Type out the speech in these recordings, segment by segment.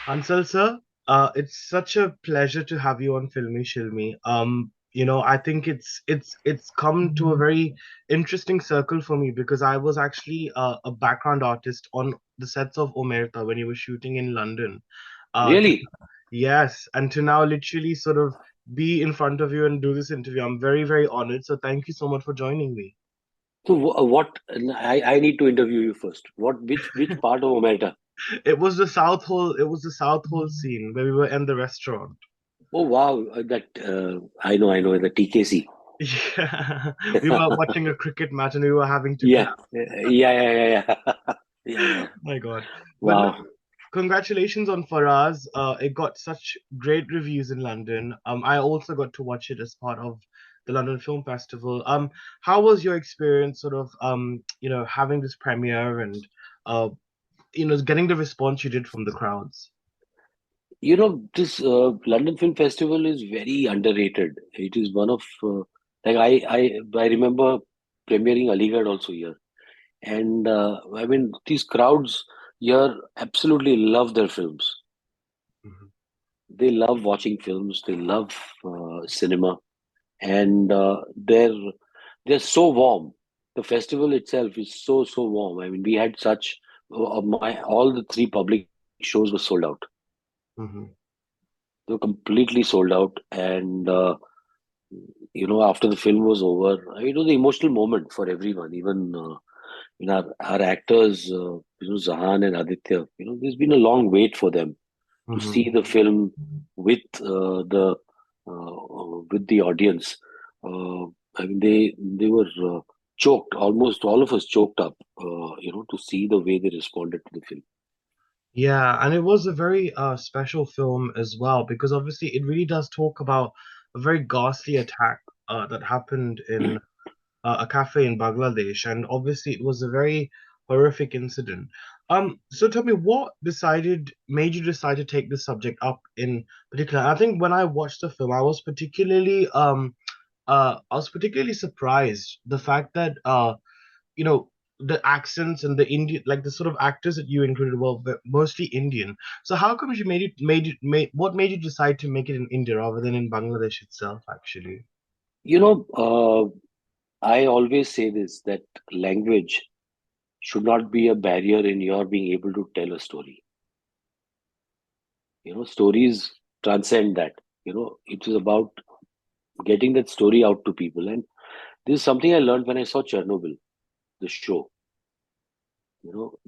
Hansal sir, it's such a pleasure to have you on Filme Shilmy. I think it's come to a very interesting circle for me because I was actually a background artist on the sets of Omerta when you were shooting in London. To, Really? yes, and to now literally sort of be in front of you and do this interview, I'm very, very honored. So thank you so much for joining me. So what? I need to interview you first. Which part of Omerta? It was the South Hall scene where we were in the restaurant. Oh wow, that I know the TKC. Yeah, we were watching a cricket match and we were having to Yeah, clap. yeah. Yeah, yeah. My God. But no, Wow. congratulations on Faraz. It got such great reviews in London. I also got to watch it as part of the London Film Festival. How was your experience sort of having this premiere and uh, getting the response you did from the crowds? This London Film Festival is very underrated. It is one of like I remember premiering Aligarh also here, and I mean these crowds here absolutely love their films. Mhm. They love watching films. They love cinema, and they're so warm. The festival itself is so warm. I mean, we had such my all the three public shows were sold out. Mhm. They were completely sold out, and after the film was over, it was an emotional moment for everyone. Even our actors, Zahan and Aditya. There's been a long wait for them to Mhm. see the film with the audience. Uh, I mean, they were choked. Almost all of us choked up. To see the way they responded to the film. Yeah, and it was a very special film as well because obviously it really does talk about a very ghastly attack that happened in a cafe in Bangladesh, and obviously it was a very horrific incident. So tell me, what made you decide to take this subject up in particular? I think when I watched the film, I was particularly surprised the fact that the accents and the Indian, like the sort of actors that you included were mostly Indian. So how come you what made you decide to make it in India rather than in Bangladesh itself, actually? You know, I always say this that language should not be a barrier in your being able to tell a story. Stories transcend that. It is about getting that story out to people. And this is something I learned when I saw Chernobyl, the show.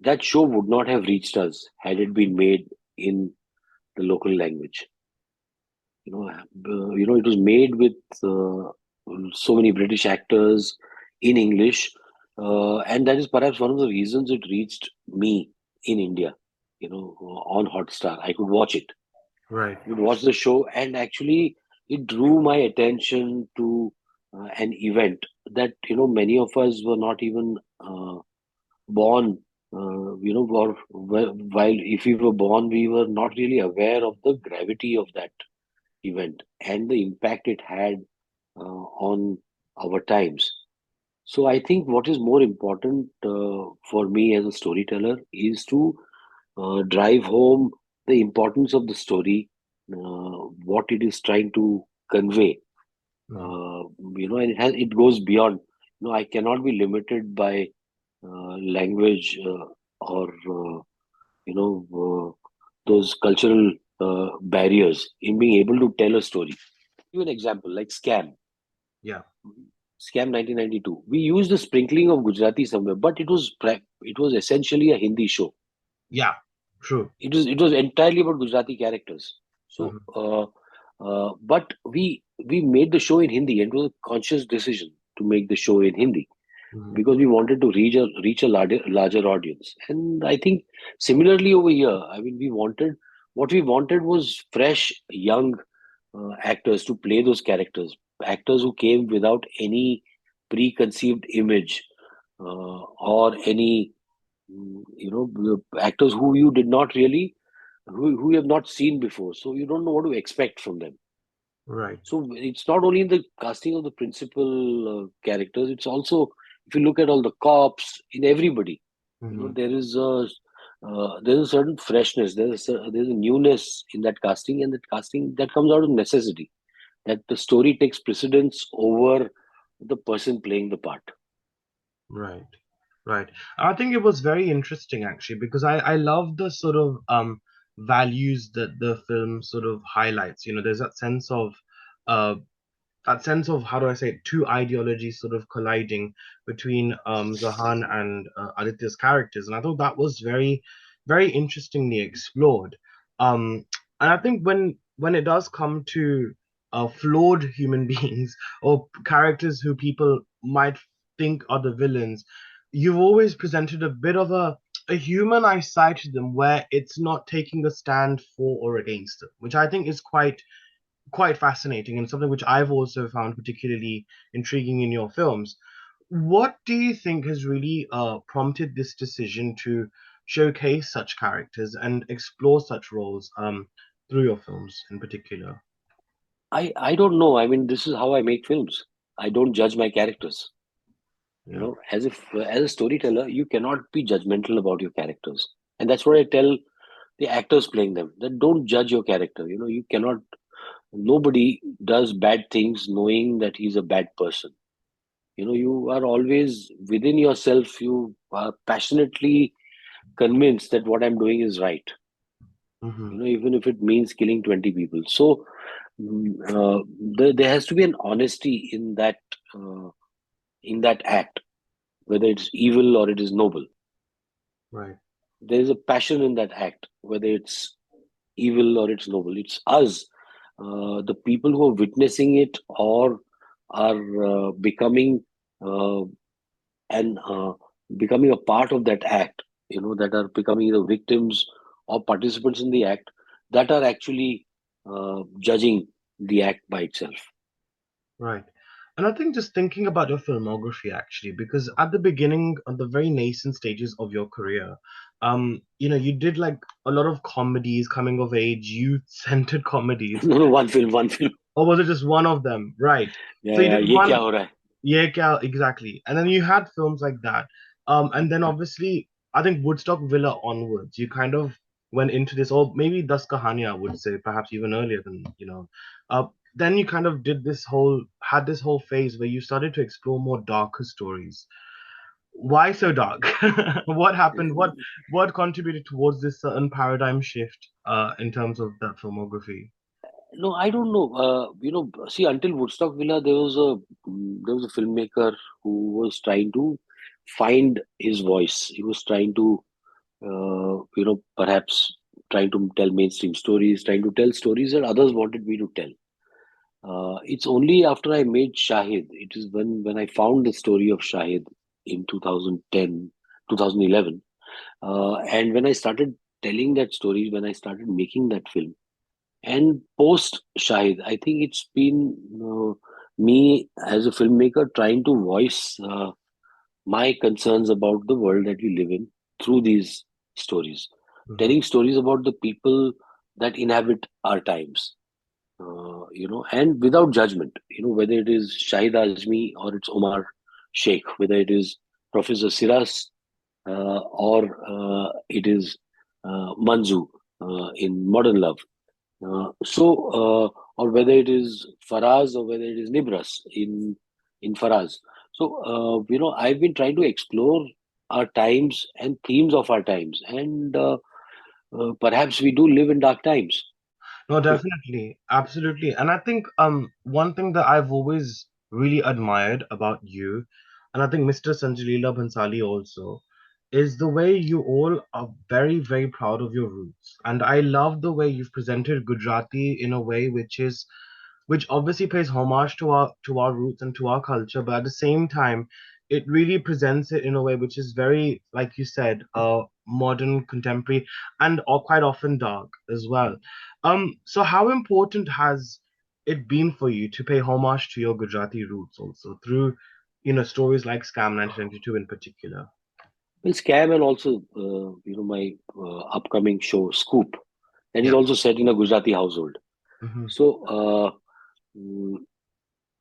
That show would not have reached us had it been made in the local language. It was made with so many British actors in English, and that is perhaps one of the reasons it reached me in India. On Hotstar, I could watch it. Right. I could watch the show, and actually, it drew my attention to an event that many of us were not even born. Or while if we were born, we were not really aware of the gravity of that event and the impact it had on our times. So I think what is more important for me as a storyteller is to drive home the importance of the story, what it is trying to convey. Mm. Uh, and it goes beyond. I cannot be limited by language or those cultural barriers in being able to tell a story. Give an example like Scam. Yeah. Scam 1992. We used a sprinkling of Gujarati somewhere, but it was essentially a Hindi show. Yeah. True. It was entirely about Gujarati characters. So, Mhm. but we made the show in Hindi, and it was a conscious decision to make the show in Hindi Mhm. because we wanted to reach a larger audience. And I think similarly over here, I mean, what we wanted was fresh, young actors to play those characters, actors who came without any preconceived image or any, actors who you did not really, who you have not seen before. So you don't know what to expect from them. Right. So it's not only in the casting of the principal characters, it's also, if you look at all the cops, in everybody, Mhm. there is a there's a certain freshness, there's a newness in that casting, and that casting that comes out of necessity. That the story takes precedence over the person playing the part. Right, right. I think it was very interesting actually because I love the sort of values that the film sort of highlights. You know, there's uh that sense of how do I say it, two ideologies sort of colliding between Zahan and Aditya's characters, and I thought that was very interestingly explored. And I think when it does come to flawed human beings or characters who people might think are the villains, you've always presented a bit of a humanized side to them where it's not taking a stand for or against them, which I think is quite fascinating and something which I've also found particularly intriguing in your films. What do you think has really prompted this decision to showcase such characters and explore such roles through your films in particular? I don't know. I mean, this is how I make films. I don't judge my characters. Yeah. As if as a storyteller, you cannot be judgmental about your characters, and that's what I tell the actors playing them. That don't judge your character. You cannot. Nobody does bad things knowing that he's a bad person. You are always within yourself. You are passionately convinced that what I'm doing is right. Hmm. Even if it means killing 20 people. So there has to be an honesty uh, in that act, whether it's evil or it is noble. Right. There is a passion in that act, whether it's evil or it's noble. It's us, the people who are witnessing it or are becoming uh, and becoming a part of that act. That are becoming the victims or participants in the act, that are actually judging the act by itself. Right. And I think just thinking about your filmography actually, because at the beginning, on the very nascent stages of your career, you did like a lot of comedies, coming of age, youth-centered comedies. No, no, one film. Or was it just one of them? Right. So you Yeah, did ये क्या one, हो रहा है? yeah, exactly. And then you had films like that. And then obviously, I think Woodstock Villa onwards, you kind of went into this, or maybe Das Kahani, I would say, perhaps even earlier than. Uh, then you kind of had this whole phase where you started to explore more darker stories. Why so dark? What happened? What contributed towards this certain paradigm shift in terms of that filmography? No, I don't know. See, until Woodstock Villa, there was a filmmaker who was trying to find his voice. He was trying to, perhaps trying to tell mainstream stories, trying to tell stories that others wanted me to tell. It's only after I made Shahid, it is when I found the story of Shahid in 2010, 2011, and when I started telling that story, when I started making that film. And post Shahid, I think it's been me as a filmmaker trying to voice my concerns about the world that we live in through these stories, Hmm. telling stories about the people that inhabit our times, and without judgment, whether it is Shahid Azmi or it's Omar Sheikh, whether it is Professor Siras or it is Manju in Modern Love. Or whether it is Faraz or whether it is Nibras in Faraz. So, I've been trying to explore our times and themes of our times, and perhaps we do live in dark times. No, definitely, absolutely. And I think one thing that I've always really admired about you, and I think Mr. Sanjalila Bhansali also, is the way you all are very, very proud of your roots. And I love the way you've presented Gujarati in a way which obviously pays homage to our roots and to our culture, but at the same time, it really presents it in a way which is very, like you said, modern, contemporary, and or quite often dark as well. So how important has it been for you to pay homage to your Gujarati roots also through, stories like Scam 1992 in particular? Well, Scam and also, my upcoming show, Scoop, that is Yeah. also set in a Gujarati household. Hmm. So, mm,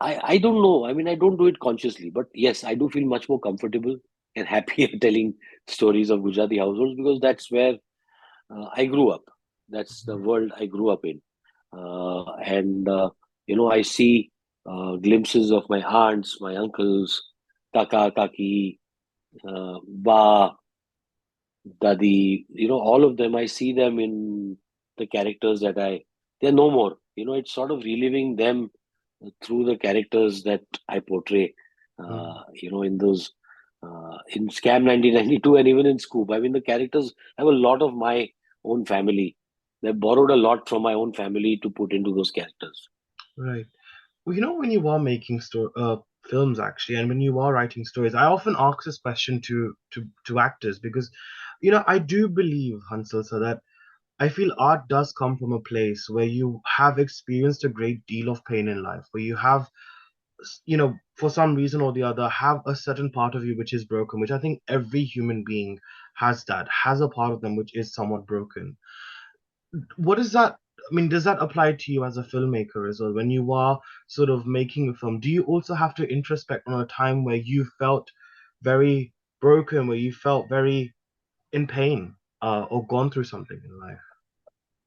I don't know. I mean, I don't do it consciously, but yes, I do feel much more comfortable. and happy at telling stories of Gujarati households because that's where I grew up. That's the world I grew up in. And I see glimpses of my aunts, my uncles, kaka, kaki, ba, dadi, all of them. I see them in the characters they're no more. It's sort of reliving them through the characters that I portray, Mm. in those, in Scam 1992 and even in Scoop. I mean, the characters have a lot of my own family. They borrowed a lot from my own family to put into those characters. Right. Well, when you are making films actually, and when you are writing stories, I often ask this question to actors because, I do believe, Hansel, so that I feel art does come from a place where you have experienced a great deal of pain in life, where you have, for some reason or the other, have a certain part of you which is broken, which I think every human being has a part of them which is somewhat broken. What is that? I mean, does that apply to you as a filmmaker as well? When you are sort of making a film, do you also have to introspect on a time where you felt very broken, where you felt very in pain, or gone through something in life?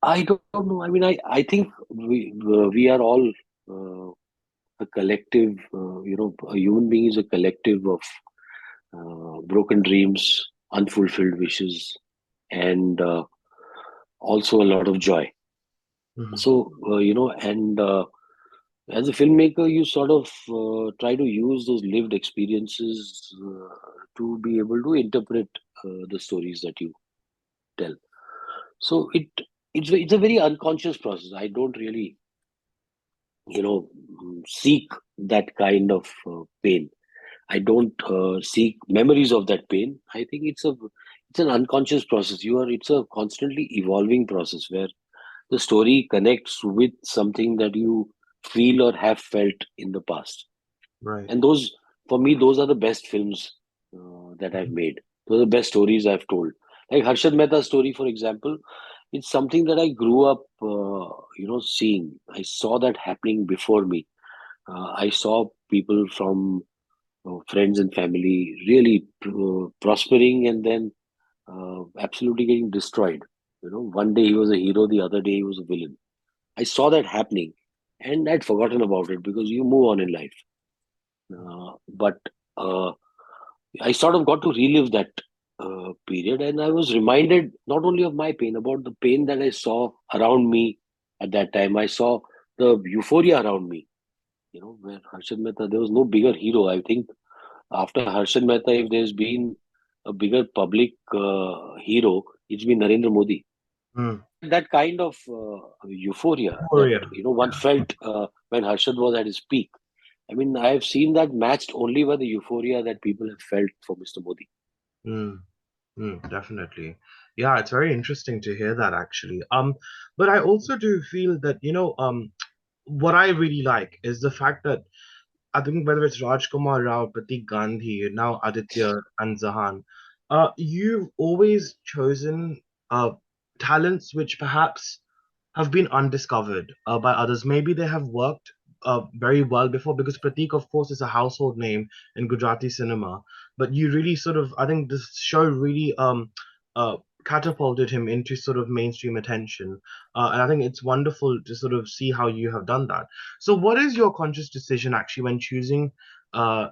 I don't know. I mean, I think we are all a collective. A human being is a collective of broken dreams, unfulfilled wishes, and also a lot of joy. Hmm. So, and as a filmmaker, you sort of try to use those lived experiences to be able to interpret the stories that you tell. So it's a very unconscious process. I don't really, seek that kind of pain. I don't seek memories of that pain. I think it's an unconscious process. It's a constantly evolving process where the story connects with something that you feel or have felt in the past. Right. And those, for me, those are the best films that I've Mhm. made. Those are the best stories I've told. Like Harshad Mehta's story, for example, it's something that I grew up, seeing. I saw that happening before me. I saw people from friends and family really prospering and then absolutely getting destroyed. One day he was a hero, the other day he was a villain. I saw that happening, and I'd forgotten about it because you move on in life. But uh, I sort of got to relive that period, and I was reminded not only of my pain, about the pain that I saw around me at that time. I saw the euphoria around me. Where Harshad Mehta, there was no bigger hero. I think after Harshad Mehta, if there's been a bigger public hero, it's been Narendra Modi. Mm. That kind of euphoria that Korea. one Yeah. felt when Harshad was at his peak. I mean, I have seen that matched only by the euphoria that people have felt for Mr. Modi. Mm. Definitely. Yeah, it's very interesting to hear that actually. But I also do feel that, what I really like is the fact that I think whether it's Rajkumar Rao, Pratik Gandhi, now Aditya and Zahan, you've always chosen talents which perhaps have been undiscovered by others. Maybe they have worked very well before because Pratik, of course, is a household name in Gujarati cinema. But you really sort of, I think this show really uh, catapulted him into sort of mainstream attention. And I think it's wonderful to sort of see how you have done that. So, what is your conscious decision actually when choosing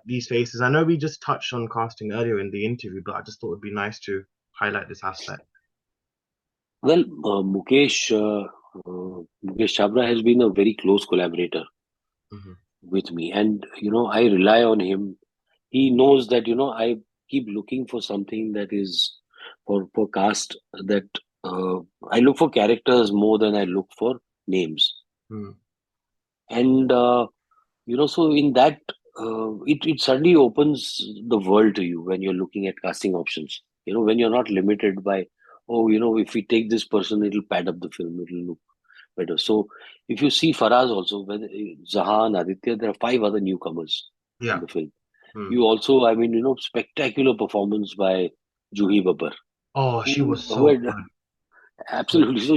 these faces? I know we just touched on casting earlier in the interview, but I just thought it would be nice to highlight this aspect. Well, Mukesh Chabra has been a very close collaborator Hmm. with me, and I rely on him. He knows that I keep looking for something that is for cast that I look for characters more than I look for names, Mm. and so in that it suddenly opens the world to you when you're looking at casting options. When you're not limited by, oh, if we take this person, it'll pad up the film, it'll look better. So if you see Faraz also, when Zahan, Aditya, there are five other newcomers in Yeah. the film. Mm. You also, I mean, spectacular performance by Juhi Babbar, Oh, she was who so had good. So absolutely. So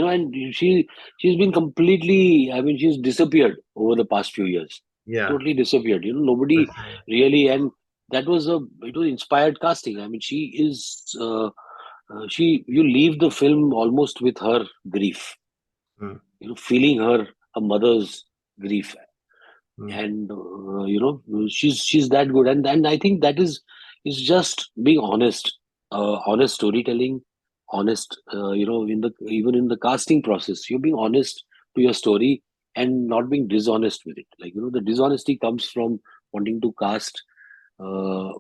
and she's been completely. I mean, she's disappeared over the past few years. yeah, Totally disappeared. the Nobody same. really. And that was a it was inspired casting. I mean, she is she you leave the film almost with her grief, Mm, feeling her mother's grief, mm, and she's that good, and I think that is just being honest, honest storytelling, honest, in the even in the casting process, you're being honest to your story and not being dishonest with it. Like, the dishonesty comes from wanting to cast uh,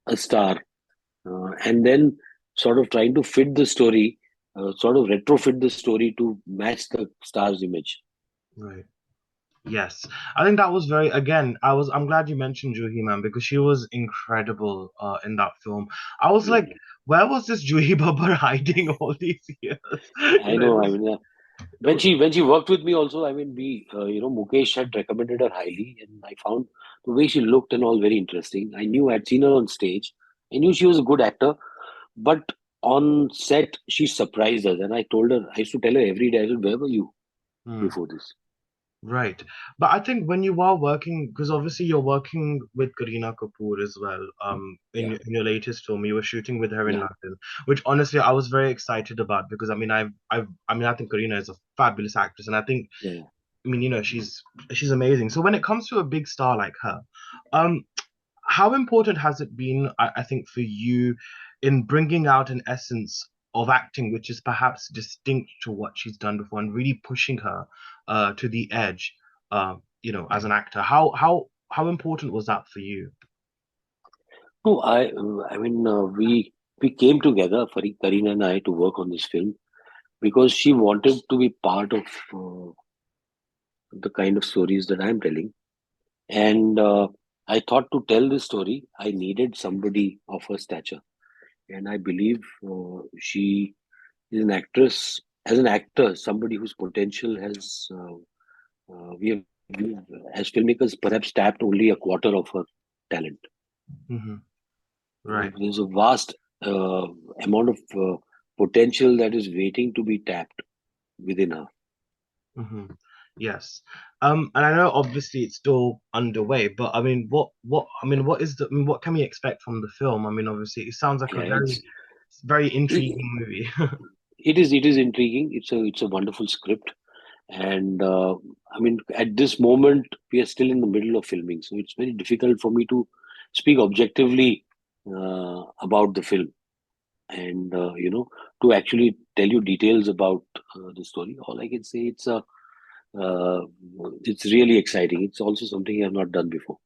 a star, and then sort of trying to fit the story, sort of retrofit the story to match the star's image. right. Yes, I think that was very, again, I'm glad you mentioned Juhi, man, because she was incredible in that film. I was Yeah, like, where was this Juhi Babbar hiding all these years? I It know. I was, mean, it was, when she worked with me also, I mean, Mukesh had recommended her highly, and I found the way she looked and all very interesting. I knew I'd seen her on stage. I knew she was a good actor, but on set she surprised us. And I told her, I used to tell her every day, I said, "Where were you hmm. before this?" Right. But I think when you are working, because obviously you're working with Kareena Kapoor as well, Yeah, in your latest film, you were shooting with her in yeah, London, which honestly I was very excited about because I mean, I think Kareena is a fabulous actress, and I think, yeah. I mean, she's amazing. So when it comes to a big star like her, um, how important has it been, I think, for you in bringing out an essence of acting which is perhaps distinct to what she's done before and really pushing her to the edge, as an actor? How important was that for you? No, I mean, we came together, Kareena and I, to work on this film because she wanted to be part of the kind of stories that I'm telling. And I thought to tell this story, I needed somebody of her stature. And I believe she is an actress, as an actor, somebody whose potential has, we as filmmakers, perhaps tapped only a quarter of her talent. Hmm. Right. There's a vast uh, amount of potential that is waiting to be tapped within her. Hmm. Yes. And I know obviously it's still underway, but I mean, what is what can we expect from the film? I mean, obviously it sounds like a Yeah, very it, intriguing movie. it is intriguing. It's a wonderful script. And I mean, at this moment, we are still in the middle of filming, so it's very difficult for me to speak objectively about the film and to actually tell you details about the story. All I can say, uh, it's really exciting. It's also something I've not done before.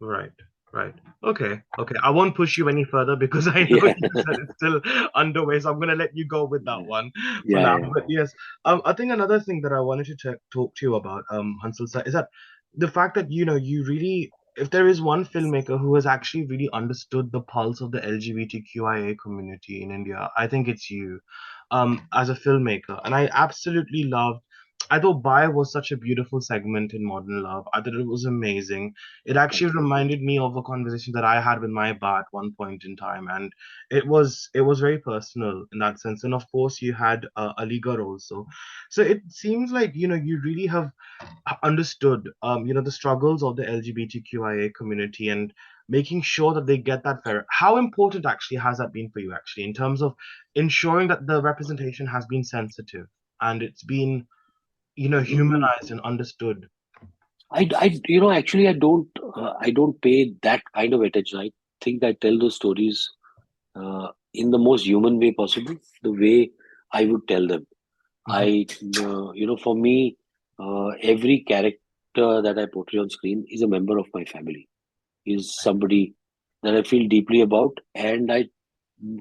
Right, right. Okay, okay. I won't push you any further because I know Yeah, you said it's still underway, so I'm gonna let you go with that one for yeah, now. yeah. But yes, I think another thing that I wanted to talk to you about, Hansel sir, is that the fact that you really, if there is one filmmaker who has actually really understood the pulse of the LGBTQIA community in India, I think it's you, as a filmmaker, and I absolutely loved. I thought Bai was such a beautiful segment in Modern Love. I thought it was amazing. It actually Thank you. reminded me of a conversation that I had with my ba at one point in time, and it was very personal in that sense. And of course, you had Aligarh also. So it seems like you really have understood the struggles of the LGBTQIA community and making sure that they get that fair. How important actually has that been for you actually in terms of ensuring that the representation has been sensitive and it's been Mm, humanized and understood? actually, I don't pay that kind of attention. I think I tell those stories in the most human way possible, the way I would tell them. Hmm. For me, every character that I portray on screen is a member of my family, is somebody that I feel deeply about, and I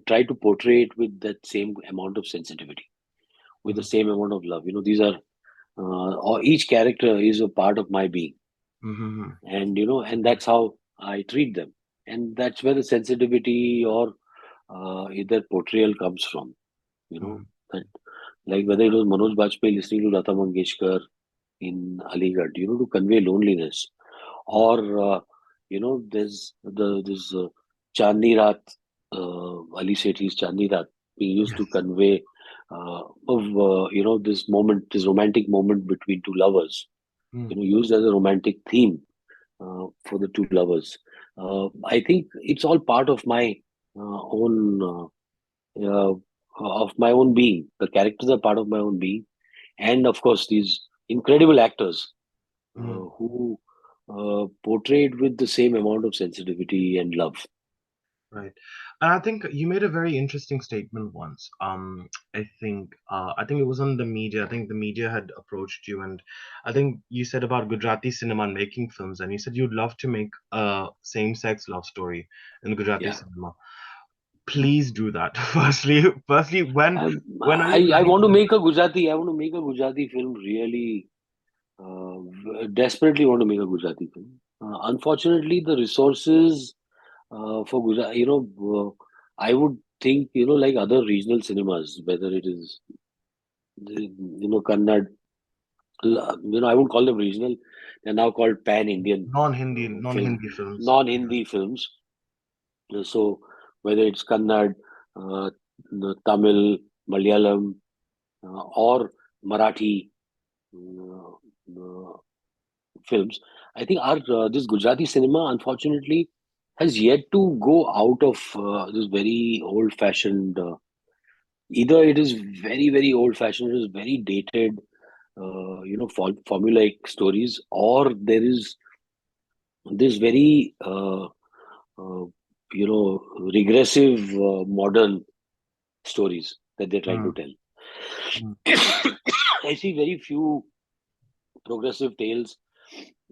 try to portray it with that same amount of sensitivity, with the Hmm. same amount of love. These are, or each character is a part of my being, Hmm. and that's how I treat them, and that's where the sensitivity or either portrayal comes from. Hmm. That, like whether it was Manoj Bajpayee listening to Lata Mangeshkar in Aligarh, to convey loneliness, or there's this Chandni Raat, Ali Sethi's Chandni Raat being used to Yes. convey of this moment, this romantic moment between two lovers, Mm, used as a romantic theme for the two lovers. I think it's all part of my own of my own being. The characters are part of my own being, and of course these incredible actors Mm, who portrayed with the same amount of sensitivity and love. right. And I think you made a very interesting statement once. I think it was on the media. I think the media had approached you, and I think you said about Gujarati cinema and making films, and you said you'd love to make a same-sex love story in Gujarati Yeah. cinema. Please do that. Firstly, when are you I planning want to to do make a Gujarati. I want to make a Gujarati film. Really, desperately want to make a Gujarati film. Unfortunately, the resources for Gujarati, I would think, like other regional cinemas, whether it is, Kannad, I won't call them regional. They're now called pan-Indian film, non-Hindi films? Yeah. non-Hindi films. So whether it's Kannad, uh, Tamil, Malayalam, or Marathi uh, uh, films, I think our this Gujarati cinema, unfortunately, has yet to go out of this very old-fashioned. Either it is very, very old-fashioned, it is very dated, formulaic stories, or there is this very, uh, regressive modern stories that they're trying to Mm, tell. mm. I see very few progressive tales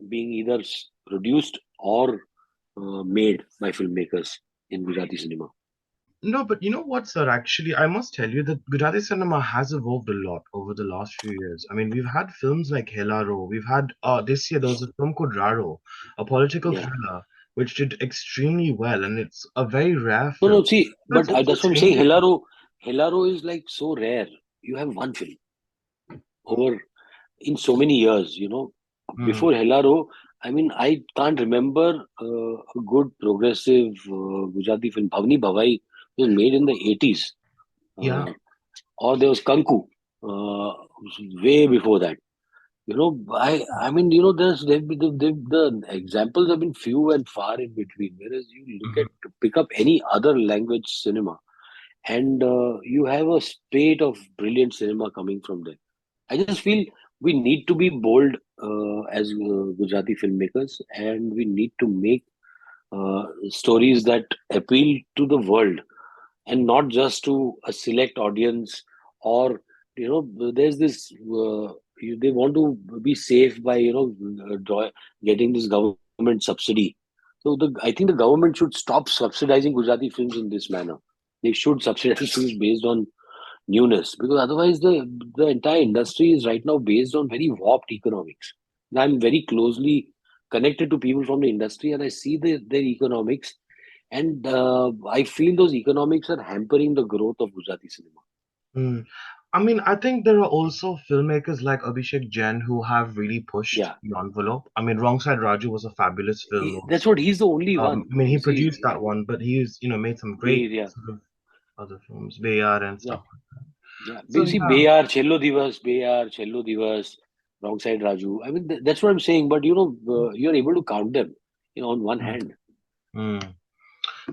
being either produced or made by filmmakers in Gujarati cinema. No, but you know what, sir? Actually, I must tell you that Gujarati cinema has evolved a lot over the last few years. I mean, we've had films like Helaro. We've had this year there was a film called Raro, a political Yeah. thriller, which did extremely well, and it's a very rare No, film. no, see, So but it's also that's what I'm saying. changing. Helaro is like so rare. You have one film over in so many years, Mm, Before Helaro, I mean, I can't remember a good progressive Gujarati film. Bhavani Bhavai was made in the 80s. yeah. Uh, or there was Kanku, which was way before that. I mean, the examples have been few and far in between. Whereas you Mhm. pick up any other language cinema, and you have a spate of brilliant cinema coming from there. I just feel we need to be bold as Gujarati filmmakers, and we need to make stories that appeal to the world and not just to a select audience. Or there's this they want to be safe by getting this government subsidy. So I think the government should stop subsidizing Gujarati films in this manner. They should subsidize films based on newness, because otherwise the entire industry is right now based on very warped economics. And I'm very closely connected to people from the industry, and I see their economics, and I feel those economics are hampering the growth of Gujarati cinema. Mm. I mean, I think there are also filmmakers like Abhishek Jain who have really pushed Yeah. the envelope. I mean, Wrong Side Raju was a fabulous film That's also. what he's the only one. I mean, he You see, produced that one, but he's, made some great yeah, sort of other films, Bayar and yeah, stuff like that. yeah. So You see, yeah. Bayar, Chello Divas, Wrong Side Raju. I mean, that's what I'm saying. But you're able to count them, on one Mm, hand. mm.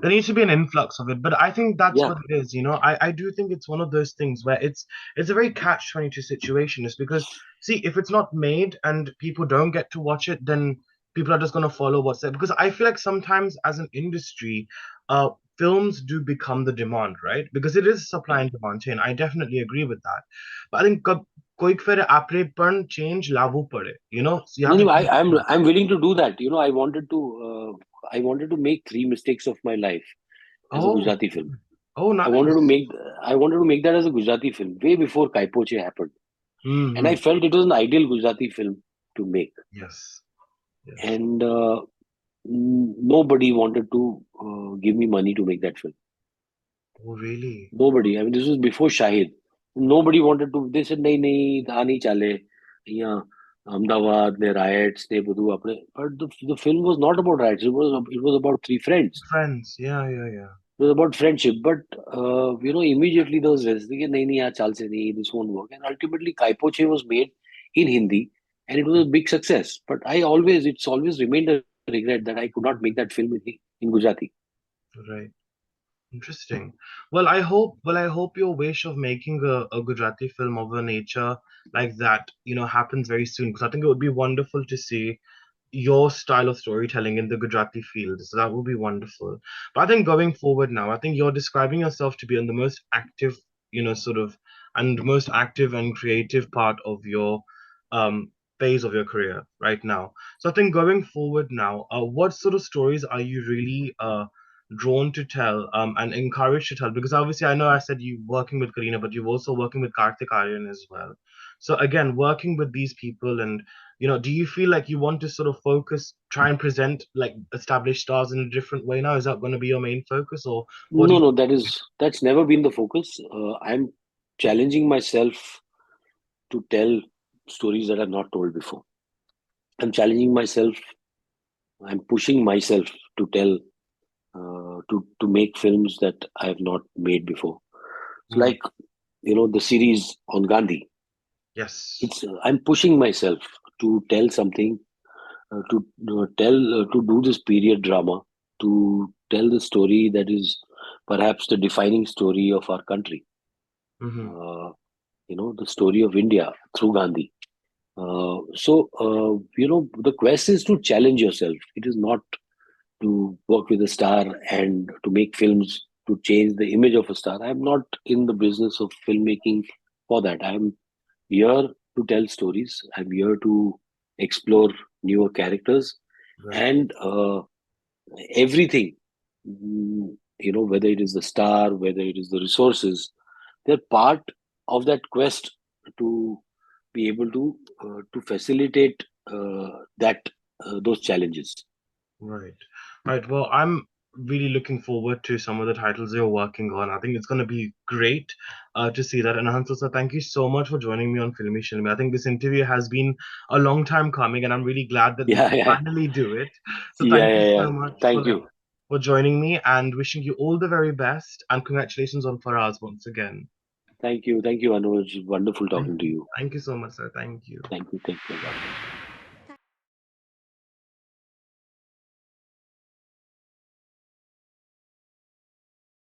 There needs to be an influx of it, but I think that's Yeah. what it is. I do think it's one of those things where it's a very catch-22 situation. It's because see, if it's not made and people don't get to watch it, then people are just gonna follow what's there. Because I feel like sometimes as an industry, uh, films do become the demand, right? Because it is supply and demand chain. I definitely agree with that. But I think कोई फिर आपरेपन change लागू पड़े, so you No, have to no, think. I'm willing to do that. I wanted to make three mistakes of my life as a Oh, Gujarati film. oh, I wanted to nice. make I wanted to make that as a Gujarati film way before Kaipoche happened, and I Mm-hmm. felt it was an ideal Gujarati film to make. Yes. Yes. And nobody wanted to give me money to make that film. Oh, really? Nobody. I mean, this was before Shahid. Nobody wanted to. They said, "नहीं नहीं, आ नहीं चाले." Yeah, Ahmedabad, the riots, they બધું આપણે. But the film was not about riots. It was about three friends. Friends. Yeah, yeah, yeah. It was about friendship. But immediately there was this. कि नहीं नहीं, यहाँ चाल से नहीं, this won't work. And ultimately, Kaipoche was made in Hindi, and it was a big success. But it's always remained a regret that I could not make that film in Gujarati. Right. Interesting. Well, I hope your wish of making a Gujarati film of a nature like that, happens very soon. Because I think it would be wonderful to see your style of storytelling in the Gujarati field. So that would be wonderful. But I think going forward now, I think you're describing yourself to be in the most active, sort of, and most active and creative part of your um phase of your career right now. So I think going forward now, what sort of stories are you really drawn to tell and encouraged to tell? Because obviously I know I said you working with Kareena, but you're also working with Karthik Aryan as well. So again, working with these people and do you feel like you want to sort of focus, try and present like established stars in a different way now? Is that going to be your main focus, or what do No, you? no, that's never been the focus. I'm challenging myself to tell stories that are not told before. I'm challenging myself. I'm pushing myself to tell to make films that I have not made before. So, Mm, like the series on Gandhi. yes. It's I'm pushing myself to tell something, to do this period drama, to tell the story that is perhaps the defining story of our country. Mm-hmm. Uh, the story of India through Gandhi. So the quest is to challenge yourself. It is not to work with a star and to make films to change the image of a star. I'm not in the business of filmmaking for that. I'm here to tell stories. I'm here to explore newer characters Right. and everything. Whether it is the star, whether it is the resources, they're part of that quest to be able to facilitate that those challenges. Right. Right. Well, I'm really looking forward to some of the titles you're working on. I think it's going to be great to see that. And Hansel, sir, thank you so much for joining me on Filme Shilmy. I think this interview has been a long time coming, and I'm really glad that we Yeah, could yeah, finally do it. So yeah, thank you yeah, yeah. so much Thank you. for joining me and wishing you all the very best. And congratulations on Faraz once again. Thank you. Thank you, Anuj. Wonderful Thank talking to you. you. Thank you so much, sir. Thank you. Thank you. Take care. Bye.